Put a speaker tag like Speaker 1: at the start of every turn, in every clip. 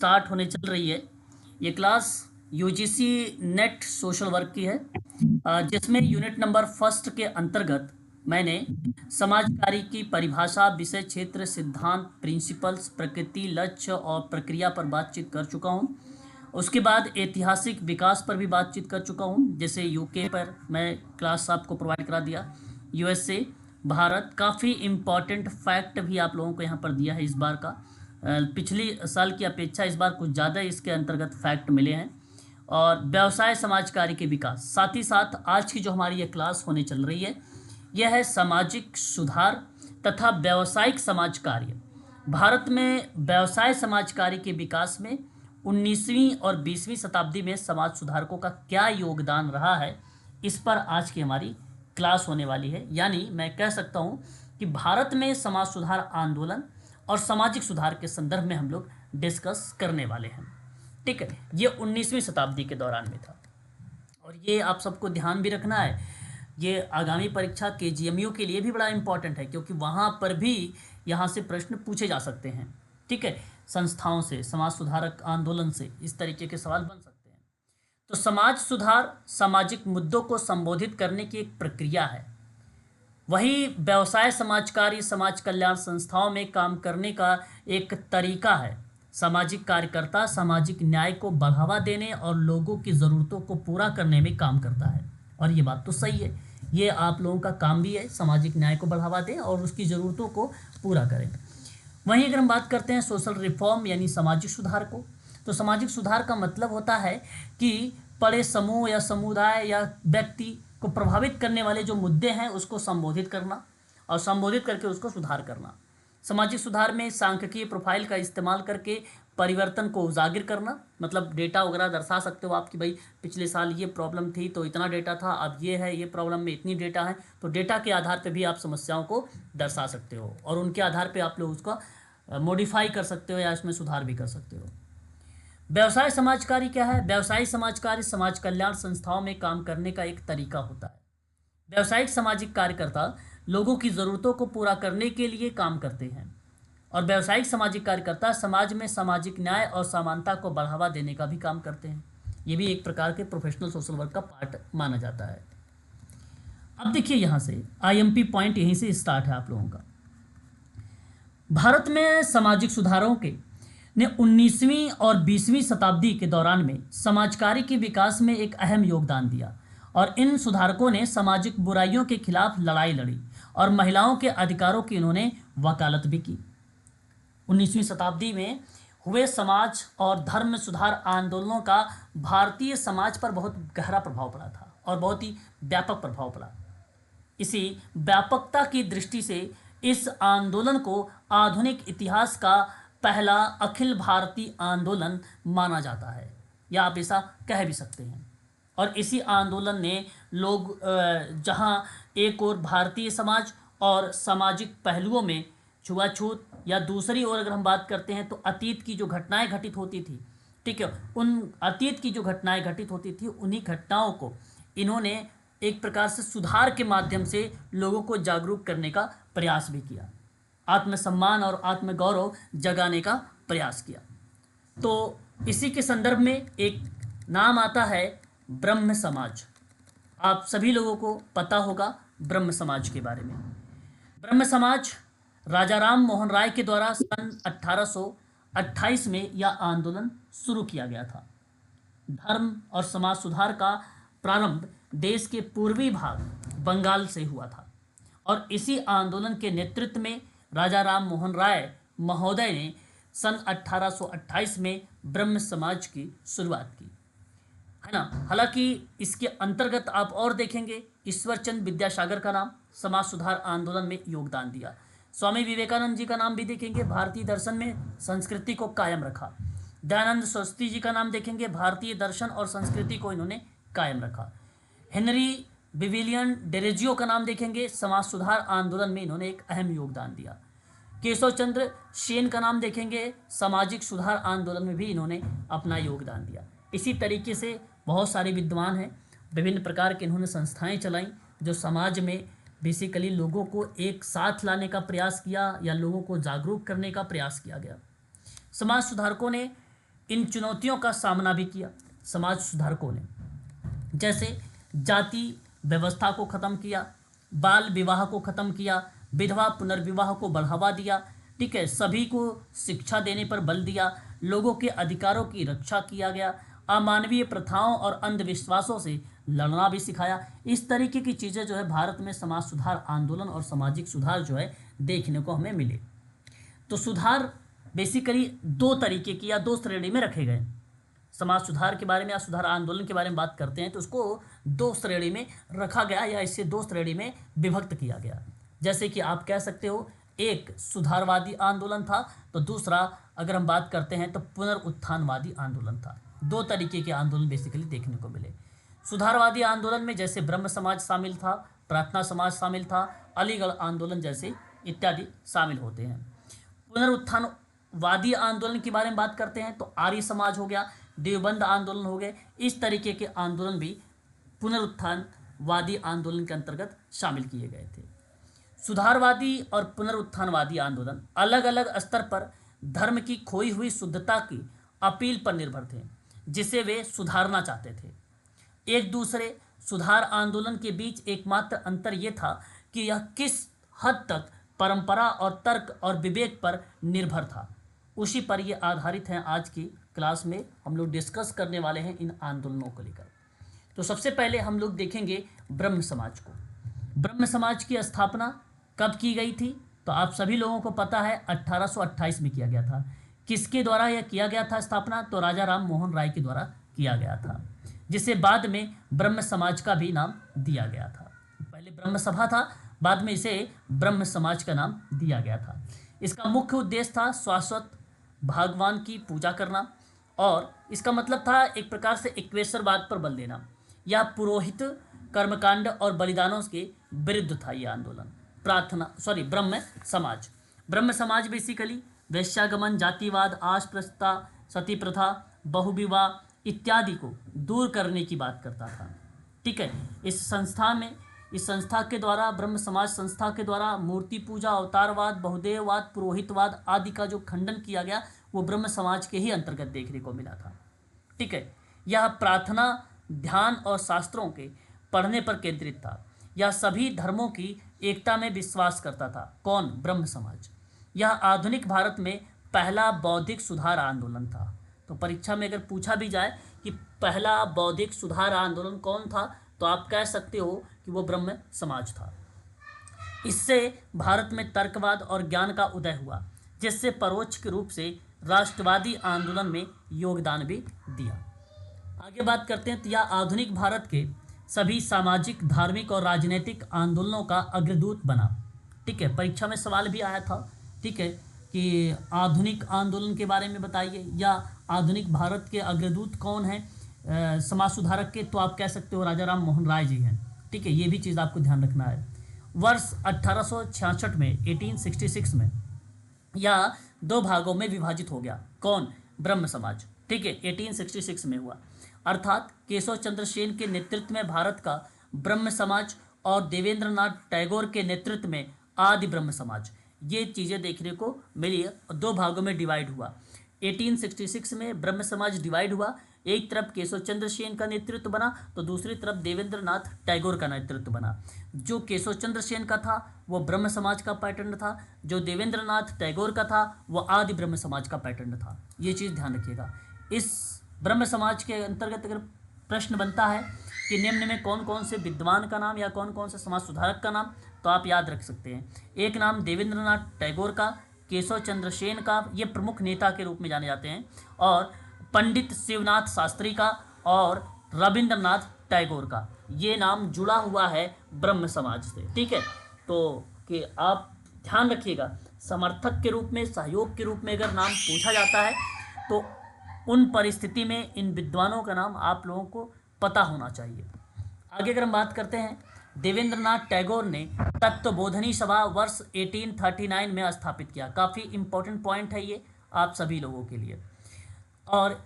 Speaker 1: Start होने चल रही है। ये class UGC net social work की है, जिसमें यूनिट नंबर फर्स्ट के अंतर्गत मैंने समाज कार्य की परिभाषा, विषय क्षेत्र, सिद्धांत, प्रिंसिपल्स, प्रकृति, लक्ष्य और प्रक्रिया पर बातचीत कर चुका हूँ। उसके बाद ऐतिहासिक विकास पर भी बातचीत कर चुका हूँ। जैसे यूके पर मैं क्लास आपको प्रोवाइड करा दिया, यूएसए, भारत, काफ़ी इम्पॉर्टेंट फैक्ट भी आप लोगों को यहाँ पर दिया है इस बार का। पिछली साल की अपेक्षा इस बार कुछ ज़्यादा इसके अंतर्गत फैक्ट मिले हैं। और व्यवसाय समाज कार्य के विकास, साथ ही साथ आज की जो हमारी ये क्लास होने चल रही है यह है सामाजिक सुधार तथा व्यावसायिक समाज कार्य। भारत में व्यवसाय समाज कार्य के विकास में 19वीं और 20वीं शताब्दी में समाज सुधारकों का क्या योगदान रहा है, इस पर आज की हमारी क्लास होने वाली है। यानी मैं कह सकता हूँ कि भारत में समाज सुधार आंदोलन और सामाजिक सुधार के संदर्भ में हम लोग डिस्कस करने वाले हैं। ठीक है, ये 19वीं शताब्दी के दौरान में था और ये आप सबको ध्यान भी रखना है। ये आगामी परीक्षा केजीएमयू के लिए भी बड़ा इंपॉर्टेंट है, क्योंकि वहाँ पर भी यहाँ से प्रश्न पूछे जा सकते हैं। ठीक है, संस्थाओं से, समाज सुधारक आंदोलन से इस तरीके के सवाल बन सकते हैं। तो समाज सुधार सामाजिक मुद्दों को संबोधित करने की एक प्रक्रिया है। वही व्यवसाय समाज कार्य समाज कल्याण संस्थाओं में काम करने का एक तरीका है। सामाजिक कार्यकर्ता सामाजिक न्याय को बढ़ावा देने और लोगों की ज़रूरतों को पूरा करने में काम करता है। और ये बात तो सही है, ये आप लोगों का काम भी है, सामाजिक न्याय को बढ़ावा दें और उसकी ज़रूरतों को पूरा करें। वहीं अगर हम बात करते हैं सोशल रिफॉर्म यानी सामाजिक सुधार को, तो सामाजिक सुधार का मतलब होता है कि बड़े समूह या समुदाय या व्यक्ति को प्रभावित करने वाले जो मुद्दे हैं उसको संबोधित करना और संबोधित करके उसको सुधार करना। सामाजिक सुधार में सांख्यिकीय प्रोफाइल का इस्तेमाल करके परिवर्तन को उजागर करना, मतलब डेटा वगैरह दर्शा सकते हो आप कि भाई पिछले साल ये प्रॉब्लम थी तो इतना डेटा था, अब ये है, ये प्रॉब्लम में इतनी डेटा है। तो डेटा के आधार पर भी आप समस्याओं को दर्शा सकते हो और उनके आधार पर आप लोग उसका मॉडिफाई कर सकते हो या इसमें सुधार भी कर सकते हो। व्यवसाय समाज कार्य क्या है? व्यवसायिक समाज कार्य समाज कल्याण संस्थाओं में काम करने का एक तरीका होता है। व्यवसायिक सामाजिक कार्यकर्ता लोगों की ज़रूरतों को पूरा करने के लिए काम करते हैं और व्यवसायिक सामाजिक कार्यकर्ता समाज में सामाजिक न्याय और समानता को बढ़ावा देने का भी काम करते हैं। ये भी एक प्रकार के प्रोफेशनल सोशल वर्क का पार्ट माना जाता है। अब देखिए, यहाँ से आईएमपी पॉइंट यहीं से स्टार्ट है आप लोगों का। भारत में सामाजिक सुधारों के ने 19वीं और 20वीं शताब्दी के दौरान में समाज कार्य के विकास में एक अहम योगदान दिया और इन सुधारकों ने सामाजिक बुराइयों के खिलाफ लड़ाई लड़ी और महिलाओं के अधिकारों की इन्होंने वकालत भी की। 19वीं शताब्दी में हुए समाज और धर्म सुधार आंदोलनों का भारतीय समाज पर बहुत गहरा प्रभाव पड़ा था और बहुत ही व्यापक प्रभाव पड़ा। इसी व्यापकता की दृष्टि से इस आंदोलन को आधुनिक इतिहास का पहला अखिल भारतीय आंदोलन माना जाता है, या आप ऐसा कह भी सकते हैं। और इसी आंदोलन ने लोग जहां एक ओर भारतीय समाज और सामाजिक पहलुओं में छुआछूत, या दूसरी ओर अगर हम बात करते हैं तो अतीत की जो घटनाएं घटित होती थी, ठीक है, उन अतीत की जो घटनाएं घटित होती थी उन्हीं घटनाओं को इन्होंने एक प्रकार से सुधार के माध्यम से लोगों को जागरूक करने का प्रयास भी किया, आत्मसम्मान और आत्मगौरव जगाने का प्रयास किया। तो इसी के संदर्भ में एक नाम आता है ब्रह्म समाज। आप सभी लोगों को पता होगा ब्रह्म समाज के बारे में। ब्रह्म समाज राजा राम मोहन राय के द्वारा सन 1828 में यह आंदोलन शुरू किया गया था। धर्म और समाज सुधार का प्रारंभ देश के पूर्वी भाग बंगाल से हुआ था और इसी आंदोलन के नेतृत्व में राजा राम मोहन राय महोदय ने सन 1828 में ब्रह्म समाज की शुरुआत की, है ना। हालांकि इसके अंतर्गत आप और देखेंगे ईश्वरचंद विद्यासागर का नाम समाज सुधार आंदोलन में योगदान दिया। स्वामी विवेकानंद जी का नाम भी देखेंगे, भारतीय दर्शन में संस्कृति को कायम रखा। दयानंद सरस्वती जी का नाम देखेंगे, भारतीय दर्शन और संस्कृति को इन्होंने कायम रखा। हेनरी विविलियन डेरेजियो का नाम देखेंगे, समाज सुधार आंदोलन में इन्होंने एक अहम योगदान दिया। केशव चंद्र सेन का नाम देखेंगे, सामाजिक सुधार आंदोलन में भी इन्होंने अपना योगदान दिया। इसी तरीके से बहुत सारे विद्वान हैं, विभिन्न प्रकार के इन्होंने संस्थाएं चलाई जो समाज में बेसिकली लोगों को एक साथ लाने का प्रयास किया या लोगों को जागरूक करने का प्रयास किया गया। समाज सुधारकों ने इन चुनौतियों का सामना भी किया समाज सुधारकों ने, जैसे जाति व्यवस्था को खत्म किया, बाल विवाह को खत्म किया, विधवा पुनर्विवाह को बढ़ावा दिया, ठीक है, सभी को शिक्षा देने पर बल दिया, लोगों के अधिकारों की रक्षा किया गया, अमानवीय प्रथाओं और अंधविश्वासों से लड़ना भी सिखाया। इस तरीके की चीज़ें जो है भारत में समाज सुधार आंदोलन और सामाजिक सुधार जो है देखने को हमें मिले। तो सुधार बेसिकली दो तरीके की या दो श्रेणी में रखे गए। समाज सुधार के बारे में या सुधार आंदोलन के बारे में बात करते हैं तो उसको दो श्रेणी में रखा गया या इसे दो श्रेणी में विभक्त किया गया। जैसे कि आप कह सकते हो, एक सुधारवादी आंदोलन था, तो दूसरा अगर हम बात करते हैं तो पुनरुत्थानवादी आंदोलन था। दो तरीके के आंदोलन बेसिकली देखने को मिले। सुधारवादी आंदोलन में जैसे ब्रह्म समाज शामिल था, प्रार्थना समाज शामिल था, अलीगढ़ आंदोलन जैसे इत्यादि शामिल होते हैं। पुनरुत्थानवादी आंदोलन के बारे में बात करते हैं तो आर्य समाज हो गया, देवबंद आंदोलन हो गए, इस तरीके के आंदोलन भी पुनरुत्थानवादी आंदोलन के अंतर्गत शामिल किए गए थे। सुधारवादी और पुनरुत्थानवादी आंदोलन अलग अलग स्तर पर धर्म की खोई हुई शुद्धता की अपील पर निर्भर थे, जिसे वे सुधारना चाहते थे। एक दूसरे सुधार आंदोलन के बीच एकमात्र अंतर यह था कि यह किस हद तक परंपरा और तर्क और विवेक पर निर्भर था। उसी पर यह आधारित है। आज की क्लास में हम लोग डिस्कस करने वाले हैं इन आंदोलनों को लेकर। तो सबसे पहले हम लोग देखेंगे ब्रह्म समाज को। ब्रह्म समाज की स्थापना कब की गई थी? तो आप सभी लोगों को पता है 1828 में किया गया था। किसके द्वारा यह किया गया था स्थापना? तो राजा राम मोहन राय के द्वारा किया गया था, जिसे बाद में ब्रह्म समाज का भी नाम दिया गया था। पहले ब्रह्म सभा था, बाद में इसे ब्रह्म समाज का नाम दिया गया था। इसका मुख्य उद्देश्य था शाश्वत भगवान की पूजा करना, और इसका मतलब था एक प्रकार से इक्वेश्वरवाद पर बल देना। यह पुरोहित कर्मकांड और बलिदानों के विरुद्ध था यह आंदोलन। ब्रह्म समाज बेसिकली वैश्यागमन, जातिवाद, अस्पृश्यता, सती प्रथा, बहुविवाह इत्यादि को दूर करने की बात करता था। ठीक है, इस संस्था के द्वारा, ब्रह्म समाज संस्था के द्वारा मूर्ति पूजा, अवतारवाद, बहुदेववाद, पुरोहितवाद आदि का जो खंडन किया गया वो ब्रह्म समाज के ही अंतर्गत देखने को मिला था। ठीक है, यह प्रार्थना, ध्यान और शास्त्रों के पढ़ने पर केंद्रित था। यह सभी धर्मों की एकता में विश्वास करता था। कौन? ब्रह्म समाज। यह आधुनिक भारत में पहला बौद्धिक सुधार आंदोलन था। तो परीक्षा में अगर पूछा भी जाए कि पहला बौद्धिक सुधार आंदोलन कौन था, तो आप कह सकते हो कि वो ब्रह्म समाज था। इससे भारत में तर्कवाद और ज्ञान का उदय हुआ, जिससे परोक्ष रूप से राष्ट्रवादी आंदोलन में योगदान भी दिया। आगे बात करते हैं तो यह आधुनिक भारत के सभी सामाजिक, धार्मिक और राजनीतिक आंदोलनों का अग्रदूत बना। ठीक है, परीक्षा में सवाल भी आया था, ठीक है, कि आधुनिक आंदोलन के बारे में बताइए या आधुनिक भारत के अग्रदूत कौन है समाज सुधारक के, तो आप कह सकते हो राजा राम मोहन राय जी हैं। ठीक है, ये भी चीज़ आपको ध्यान रखना है। वर्ष 1866 में 1866 में यह दो भागों में विभाजित हो गया। कौन? ब्रह्म समाज। ठीक है, 1866 में हुआ, अर्थात केशव चंद्र सेन के नेतृत्व में भारत का ब्रह्म समाज और देवेंद्रनाथ टैगोर के नेतृत्व में आदि ब्रह्म समाज, ये चीज़ें देखने को मिली। दो भागों में डिवाइड हुआ। 1866 में ब्रह्म समाज डिवाइड हुआ। एक तरफ केशव चंद्र सेन का नेतृत्व बना तो दूसरी तरफ देवेंद्रनाथ टैगोर का नेतृत्व बना। जो केशव चंद्र सेन का था वो ब्रह्म समाज का पैटर्न था, जो देवेंद्रनाथ टैगोर का था वो आदि ब्रह्म समाज का पैटर्न था। ये चीज़ ध्यान रखिएगा। इस ब्रह्म समाज के अंतर्गत अगर प्रश्न बनता है कि निम्न में कौन कौन से विद्वान का नाम या कौन कौन से समाज सुधारक का नाम, तो आप याद रख सकते हैं। एक नाम देवेंद्रनाथ टैगोर का, केशव चंद्र सेन का, ये प्रमुख नेता के रूप में जाने जाते हैं, और पंडित शिवनाथ शास्त्री का और रविंद्रनाथ टैगोर का। ये नाम जुड़ा हुआ है ब्रह्म समाज से। ठीक है, तो कि आप ध्यान रखिएगा, समर्थक के रूप में, सहयोग के रूप में अगर नाम पूछा जाता है तो उन परिस्थिति में इन विद्वानों का नाम आप लोगों को पता होना चाहिए। आगे अगर हम बात करते हैं, देवेंद्रनाथ टैगोर ने तत्वबोधनी सभा वर्ष 1839 में स्थापित किया। काफ़ी इंपॉर्टेंट पॉइंट है ये आप सभी लोगों के लिए। और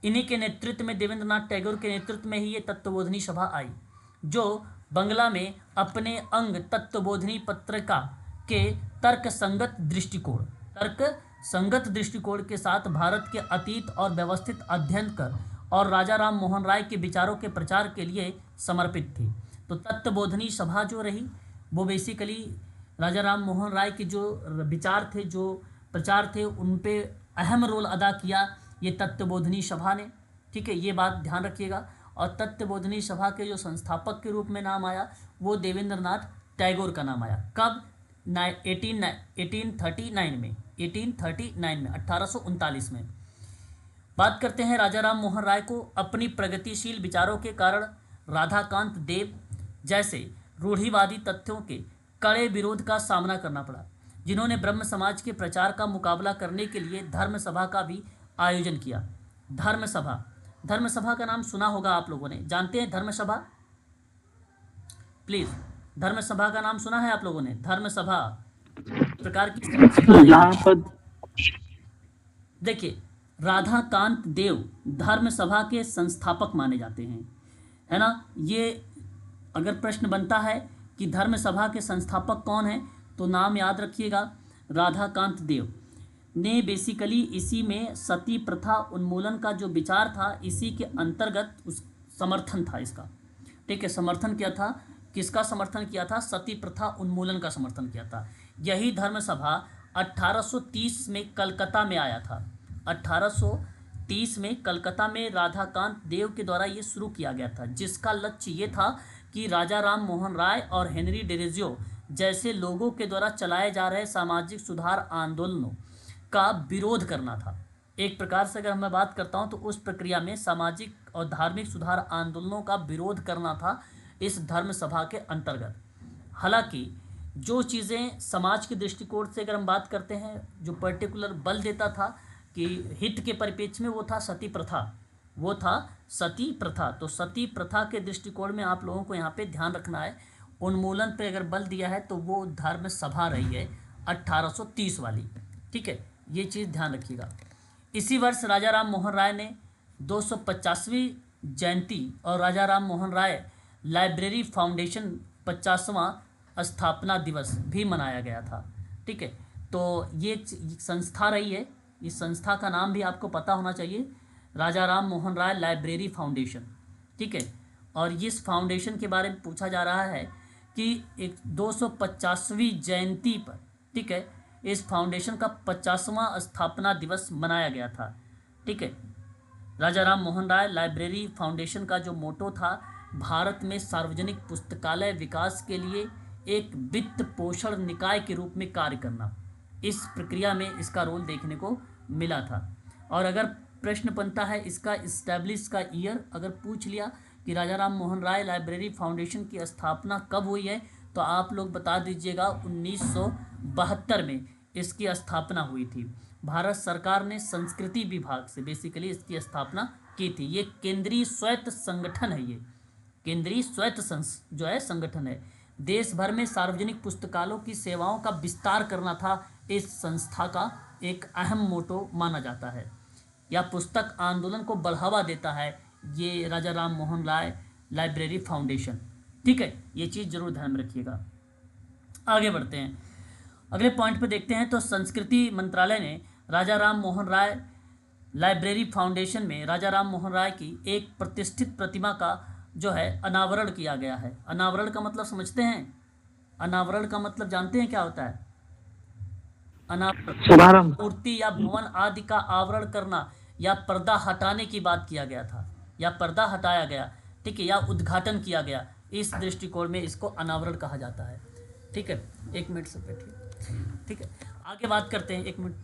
Speaker 1: इन्हीं के नेतृत्व में, देवेंद्रनाथ टैगोर के नेतृत्व में ही ये तत्वबोधनी सभा आई, जो बंगला में अपने अंग तत्वबोधनी पत्रिका के तर्क संगत दृष्टिकोण के साथ भारत के अतीत और व्यवस्थित अध्ययन कर और राजा राम मोहन राय के विचारों के प्रचार के लिए समर्पित थी। तो तत्वबोधनी सभा जो रही वो बेसिकली राजा राम मोहन राय के जो विचार थे, जो प्रचार थे, उन पे अहम रोल अदा किया ये तत्वबोधनी सभा ने। ठीक है, ये बात ध्यान रखिएगा। और तत्वबोधनी सभा के जो संस्थापक के रूप में नाम आया वो देवेंद्र नाथ टैगोर का नाम आया। कब? 1839 में, 1839 में। बात करते हैं राजा राम मोहन राय को अपनी प्रगतिशील विचारों के कारण राधाकांत देव जैसे रूढ़िवादी तथ्यों के कड़े विरोध का सामना करना पड़ा, जिन्होंने ब्रह्म समाज के प्रचार का मुकाबला करने के लिए धर्म सभा का भी आयोजन किया। धर्म सभा, धर्म सभा का नाम सुना होगा आप लोगों ने, जानते हैं धर्म सभा? प्लीज, धर्म सभा का नाम सुना है आप लोगों ने? धर्म सभा प्रकार की
Speaker 2: यहाँ पर
Speaker 1: देखिए, राधाकांत देव धर्म सभा के संस्थापक माने जाते हैं, है ना। ये अगर प्रश्न बनता है कि धर्म सभा के संस्थापक कौन है, तो नाम याद रखिएगा, राधाकांत देव ने बेसिकली इसी में सती प्रथा उन्मूलन का जो विचार था, इसी के अंतर्गत उस समर्थन था इसका। ठीक है, समर्थन किया था, किसका समर्थन किया था? सती प्रथा उन्मूलन का समर्थन किया था। यही धर्म सभा 1830 में कलकत्ता में आया था। 1830 में कलकत्ता में राधाकांत देव के द्वारा ये शुरू किया गया था, जिसका लक्ष्य ये था कि राजा राम मोहन राय और हेनरी डेरेजियो जैसे लोगों के द्वारा चलाए जा रहे सामाजिक सुधार आंदोलनों का विरोध करना था। एक प्रकार से अगर मैं बात करता हूँ तो उस प्रक्रिया में सामाजिक और धार्मिक सुधार आंदोलनों का विरोध करना था इस धर्म सभा के अंतर्गत। हालांकि जो चीज़ें समाज के दृष्टिकोण से अगर हम बात करते हैं, जो पर्टिकुलर बल देता था कि हित के परिप्रेक्ष्य में, वो था सती प्रथा, वो था सती प्रथा। तो सती प्रथा के दृष्टिकोण में आप लोगों को यहाँ पे ध्यान रखना है, उन्मूलन पे अगर बल दिया है तो वो धर्म सभा रही है 1830 वाली। ठीक है, ये चीज़ ध्यान रखिएगा। इसी वर्ष राजा राम मोहन राय ने 250वीं जयंती और राजा राम मोहन राय लाइब्रेरी फाउंडेशन 50वां स्थापना दिवस भी मनाया गया था। ठीक है, तो ये संस्था रही है, इस संस्था का नाम भी आपको पता होना चाहिए, राजा राम मोहन राय लाइब्रेरी फाउंडेशन। ठीक है, और इस फाउंडेशन के बारे में पूछा जा रहा है कि एक 250वीं जयंती पर, ठीक है, इस फाउंडेशन का 50वां स्थापना दिवस मनाया गया था। ठीक है, राजा राम मोहन राय लाइब्रेरी फाउंडेशन का जो मोटो था, भारत में सार्वजनिक पुस्तकालय विकास के लिए एक वित्त पोषण निकाय के रूप में कार्य करना, इस प्रक्रिया में इसका रोल देखने को मिला था। और अगर प्रश्न बनता है इसका इस्टेब्लिश का ईयर, अगर पूछ लिया कि राजा राम मोहन राय लाइब्रेरी फाउंडेशन की स्थापना कब हुई है, तो आप लोग बता दीजिएगा 1972 में इसकी स्थापना हुई थी। भारत सरकार ने संस्कृति विभाग से बेसिकली इसकी स्थापना की थी। ये केंद्रीय स्वायत्त संगठन है, ये केंद्रीय स्वायत्त जो है संगठन है। देश भर में सार्वजनिक पुस्तकालयों की सेवाओं का विस्तार करना था इस संस्था का एक अहम मोटो माना जाता है, या पुस्तक आंदोलन को बढ़ावा देता है ये राजा राम मोहन राय लाइब्रेरी फाउंडेशन। ठीक है, ये चीज़ जरूर ध्यान में रखिएगा। आगे बढ़ते हैं, अगले पॉइंट पे देखते हैं। तो संस्कृति मंत्रालय ने राजा राम मोहन राय लाइब्रेरी फाउंडेशन में राजा राम मोहन राय की एक प्रतिष्ठित प्रतिमा का जो है अनावरण किया गया है। अनावरण का मतलब समझते हैं? अनावरण का मतलब जानते हैं क्या होता है? अनावरण मूर्ति या भवन आदि का आवरण करना या पर्दा हटाने की बात किया गया था, या पर्दा हटाया गया, ठीक है, या उद्घाटन किया गया। इस दृष्टिकोण में इसको अनावरण कहा जाता है। ठीक है, एक मिनट से बैठिए। ठीक है, आगे बात करते हैं, एक मिनट।